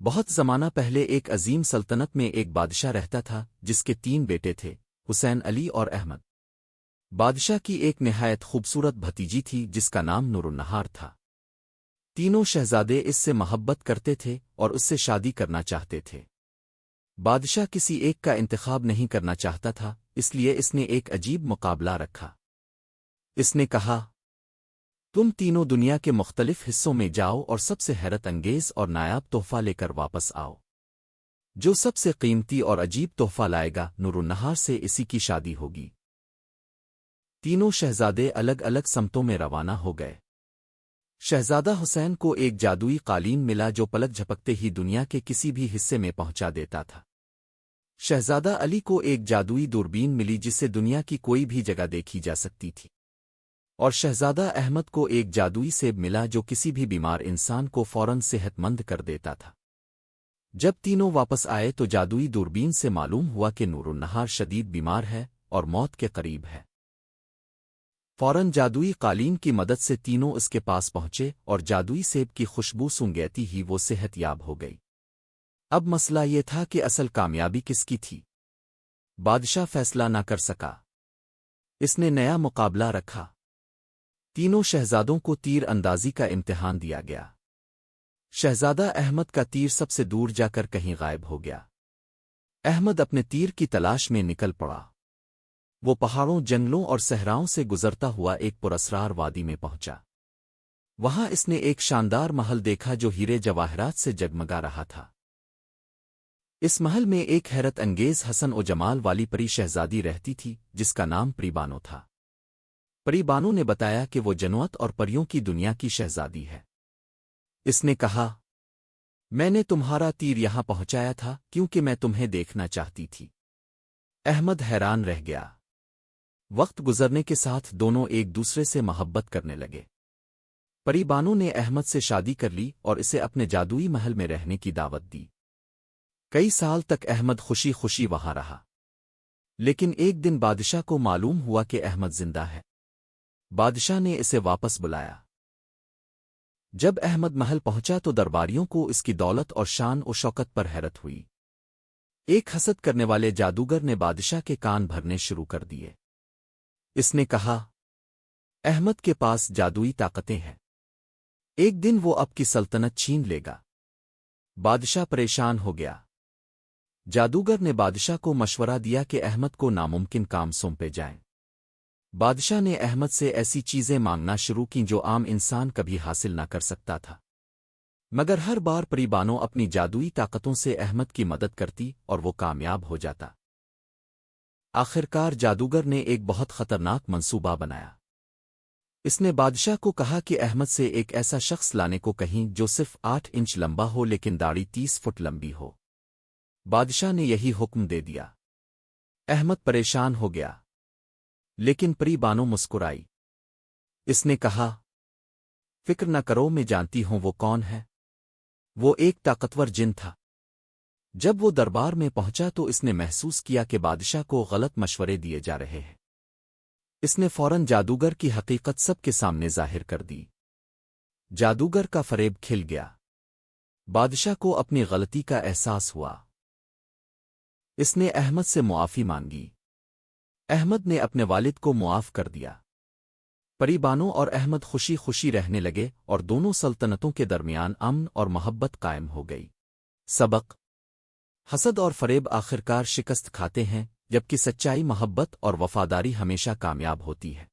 بہت زمانہ پہلے ایک عظیم سلطنت میں ایک بادشاہ رہتا تھا جس کے 3 بیٹے تھے، حسین، علی اور احمد۔ بادشاہ کی ایک نہایت خوبصورت بھتیجی تھی جس کا نام نور النہار تھا۔ تینوں شہزادے اس سے محبت کرتے تھے اور اس سے شادی کرنا چاہتے تھے۔ بادشاہ کسی ایک کا انتخاب نہیں کرنا چاہتا تھا، اس لیے اس نے ایک عجیب مقابلہ رکھا۔ اس نے کہا، تم تینوں دنیا کے مختلف حصوں میں جاؤ اور سب سے حیرت انگیز اور نایاب تحفہ لے کر واپس آؤ۔ جو سب سے قیمتی اور عجیب تحفہ لائے گا، نور النہار سے اسی کی شادی ہوگی۔ تینوں شہزادے الگ الگ سمتوں میں روانہ ہو گئے۔ شہزادہ حسین کو ایک جادوئی قالین ملا جو پلک جھپکتے ہی دنیا کے کسی بھی حصے میں پہنچا دیتا تھا۔ شہزادہ علی کو ایک جادوئی دوربین ملی جس سے دنیا کی کوئی بھی جگہ دیکھی جا سکتی تھی، اور شہزادہ احمد کو ایک جادوئی سیب ملا جو کسی بھی بیمار انسان کو فوراً صحت مند کر دیتا تھا۔ جب تینوں واپس آئے تو جادوئی دوربین سے معلوم ہوا کہ نور النہار شدید بیمار ہے اور موت کے قریب ہے۔ فوراً جادوئی قالین کی مدد سے تینوں اس کے پاس پہنچے اور جادوئی سیب کی خوشبو سونگھتی ہی وہ صحت یاب ہو گئی۔ اب مسئلہ یہ تھا کہ اصل کامیابی کس کی تھی؟ بادشاہ فیصلہ نہ کر سکا۔ اس نے نیا مقابلہ رکھا۔ تینوں شہزادوں کو تیر اندازی کا امتحان دیا گیا۔ شہزادہ احمد کا تیر سب سے دور جا کر کہیں غائب ہو گیا۔ احمد اپنے تیر کی تلاش میں نکل پڑا۔ وہ پہاڑوں، جنگلوں اور صحراؤں سے گزرتا ہوا ایک پراسرار وادی میں پہنچا۔ وہاں اس نے ایک شاندار محل دیکھا جو ہیرے جواہرات سے جگمگا رہا تھا۔ اس محل میں ایک حیرت انگیز حسن و جمال والی پری شہزادی رہتی تھی جس کا نام پری بانو تھا۔ پری بانو نے بتایا کہ وہ جنوت اور پریوں کی دنیا کی شہزادی ہے۔ اس نے کہا، میں نے تمہارا تیر یہاں پہنچایا تھا کیونکہ میں تمہیں دیکھنا چاہتی تھی۔ احمد حیران رہ گیا۔ وقت گزرنے کے ساتھ دونوں ایک دوسرے سے محبت کرنے لگے۔ پری بانو نے احمد سے شادی کر لی اور اسے اپنے جادوئی محل میں رہنے کی دعوت دی۔ کئی سال تک احمد خوشی خوشی وہاں رہا، لیکن ایک دن بادشاہ کو معلوم ہوا کہ احمد زندہ ہے۔ بادشاہ نے اسے واپس بلایا۔ جب احمد محل پہنچا تو درباریوں کو اس کی دولت اور شان و شوکت پر حیرت ہوئی۔ ایک حسد کرنے والے جادوگر نے بادشاہ کے کان بھرنے شروع کر دیے۔ اس نے کہا، احمد کے پاس جادوئی طاقتیں ہیں، ایک دن وہ اب کی سلطنت چھین لے گا۔ بادشاہ پریشان ہو گیا۔ جادوگر نے بادشاہ کو مشورہ دیا کہ احمد کو ناممکن کام سونپے جائیں۔ بادشاہ نے احمد سے ایسی چیزیں مانگنا شروع کی جو عام انسان کبھی حاصل نہ کر سکتا تھا، مگر ہر بار پری بانو اپنی جادوئی طاقتوں سے احمد کی مدد کرتی اور وہ کامیاب ہو جاتا۔ آخرکار جادوگر نے ایک بہت خطرناک منصوبہ بنایا۔ اس نے بادشاہ کو کہا کہ احمد سے ایک ایسا شخص لانے کو کہیں جو صرف 8 انچ لمبا ہو لیکن داڑھی 30 فٹ لمبی ہو۔ بادشاہ نے یہی حکم دے دیا۔ احمد پریشان ہو گیا، لیکن پری بانو مسکرائی۔ اس نے کہا، فکر نہ کرو، میں جانتی ہوں وہ کون ہے۔ وہ ایک طاقتور جن تھا۔ جب وہ دربار میں پہنچا تو اس نے محسوس کیا کہ بادشاہ کو غلط مشورے دیے جا رہے ہیں۔ اس نے فوراً جادوگر کی حقیقت سب کے سامنے ظاہر کر دی۔ جادوگر کا فریب کھل گیا۔ بادشاہ کو اپنی غلطی کا احساس ہوا۔ اس نے احمد سے معافی مانگی۔ احمد نے اپنے والد کو معاف کر دیا۔ پری بانو اور احمد خوشی خوشی رہنے لگے اور دونوں سلطنتوں کے درمیان امن اور محبت قائم ہو گئی۔ سبق: حسد اور فریب آخرکار شکست کھاتے ہیں، جبکہ سچائی، محبت اور وفاداری ہمیشہ کامیاب ہوتی ہے۔